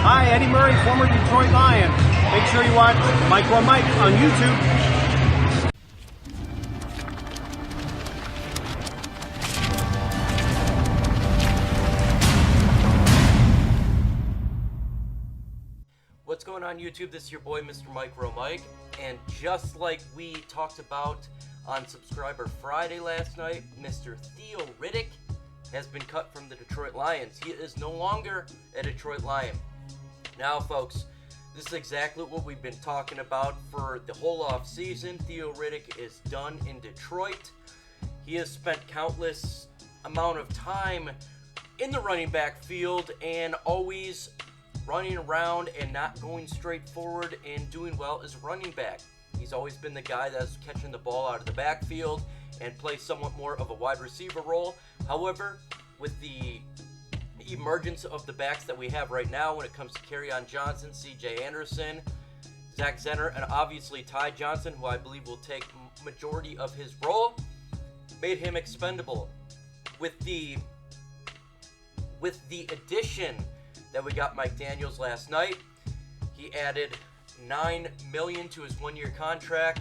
Hi, Eddie Murray, former Detroit Lion. Make sure you watch Micro Mike on YouTube. What's going on YouTube? This is your boy Mr. Micro Mike, and just like we talked about on Subscriber Friday last night, Mr. Theo Riddick has been cut from the Detroit Lions. He is no longer a Detroit Lion. Now folks, this is exactly what we've been talking about for the whole off season. Theo Riddick is done in Detroit. He has spent countless amount of time in the running back field and always running around and not going straight forward and doing well as a running back. He's always been the guy that's catching the ball out of the backfield and plays somewhat more of a wide receiver role. However, with the emergence of the backs that we have right now when it comes to Kerryon Johnson, C.J. Anderson, Zach Zenner, and obviously Ty Johnson, who I believe will take majority of his role, made him expendable. With the addition that we got Mike Daniels last night, he added $9 million to his one-year contract,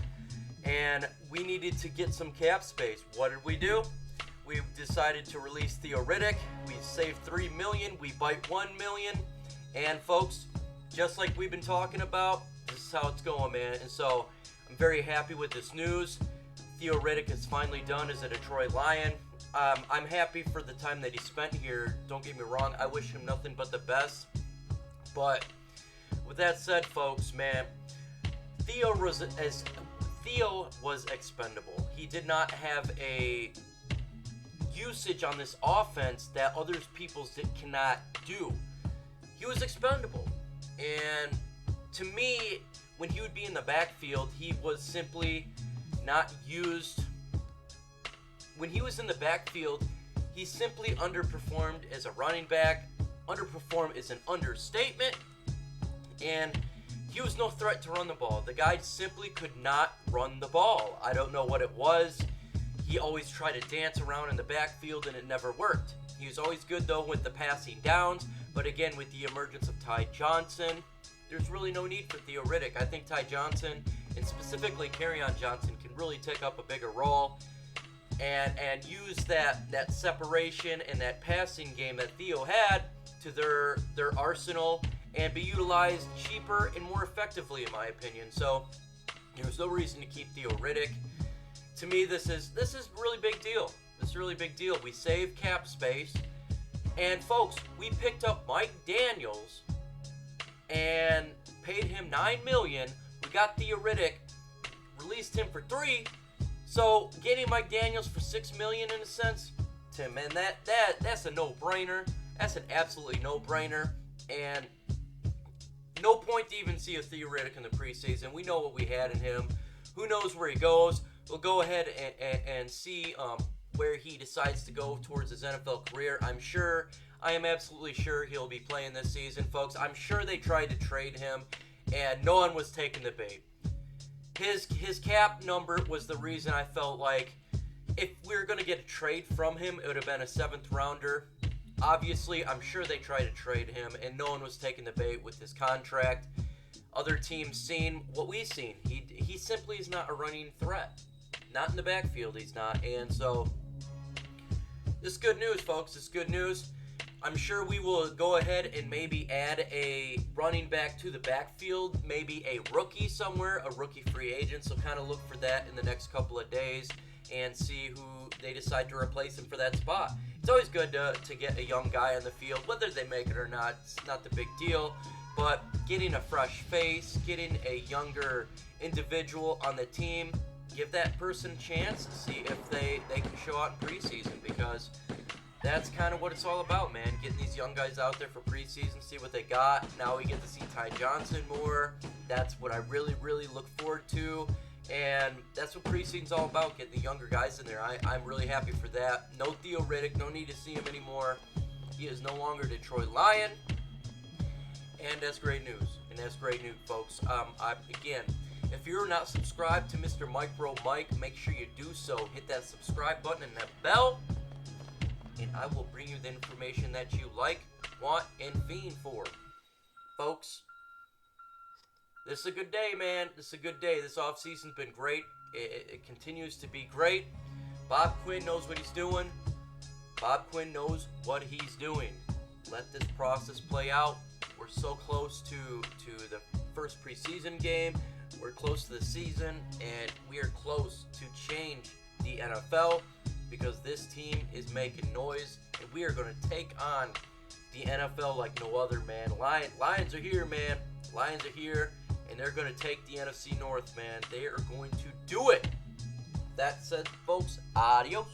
and we needed to get some cap space. What did we do? We decided to release Theo Riddick. We saved $3 million. We bite $1 million. And folks, just like we've been talking about, this is how it's going, man. And so I'm very happy with this news. Theo Riddick is finally done as a Detroit Lion. I'm happy for the time that he spent here. Don't get me wrong. I wish him nothing but the best. But with that said, folks, man, Theo was expendable. He did not have a usage on this offense that others people's cannot do. He was expendable. And to me, when he would be in the backfield, he was simply not used. When he was in the backfield, he simply underperformed as a running back. Underperform is an understatement. And he was no threat to run the ball. The guy simply could not run the ball. I don't know what it was. He always tried to dance around in the backfield and it never worked. He was always good though with the passing downs, but again with the emergence of Ty Johnson, there's really no need for Theo Riddick. I think Ty Johnson and specifically Kerryon Johnson can really take up a bigger role and use that separation and that passing game that Theo had to their arsenal and be utilized cheaper and more effectively in my opinion. So there's no reason to keep Theo Riddick. To me, this is really big deal. This is really big deal. We saved cap space, and folks, we picked up Mike Daniels and paid him $9 million. We got Theo Riddick, released him for $3 million. So getting Mike Daniels for $6 million in a sense, Tim, man, that's a no-brainer. That's an absolutely no-brainer, and no point to even see a Theo Riddick in the preseason. We know what we had in him. Who knows where he goes? We'll go ahead and see where he decides to go towards his NFL career. I am absolutely sure he'll be playing this season, folks. I'm sure they tried to trade him, and no one was taking the bait. His cap number was the reason I felt like if we were going to get a trade from him, it would have been a 7th rounder. Obviously, I'm sure they tried to trade him, and no one was taking the bait with his contract. Other teams seen what we've seen. He simply is not a running threat. Not in the backfield, he's not. And so, this is good news, folks. This is good news. I'm sure we will go ahead and maybe add a running back to the backfield. Maybe a rookie somewhere, a rookie free agent. So kind of look for that in the next couple of days and see who they decide to replace him for that spot. It's always good to get a young guy on the field. Whether they make it or not, it's not the big deal. But getting a fresh face, getting a younger individual on the team, give that person a chance to see if they can show out in preseason, because that's kind of what it's all about, man. Getting these young guys out there for preseason, see what they got. Now we get to see Ty Johnson more. That's what I really, really look forward to. And that's what preseason's all about, getting the younger guys in there. I'm really happy for that. No Theo Riddick, no need to see him anymore. He is no longer a Detroit Lion. And that's great news. And that's great news, folks. Again, if you're not subscribed to Mr. Micro Mike, make sure you do so. Hit that subscribe button and that bell, and I will bring you the information that you like, want, and fiend for. folks, this is a good day, man. This is a good day. This offseason's been great. It continues to be great. Bob Quinn knows what he's doing. Bob Quinn knows what he's doing. Let this process play out. We're so close to the first preseason game. We're close to the season, and we are close to change the NFL because this team is making noise, and we are going to take on the NFL like no other, man. Lions are here, man. Lions are here, and they're going to take the NFC North, man. They are going to do it. That said, folks, adios.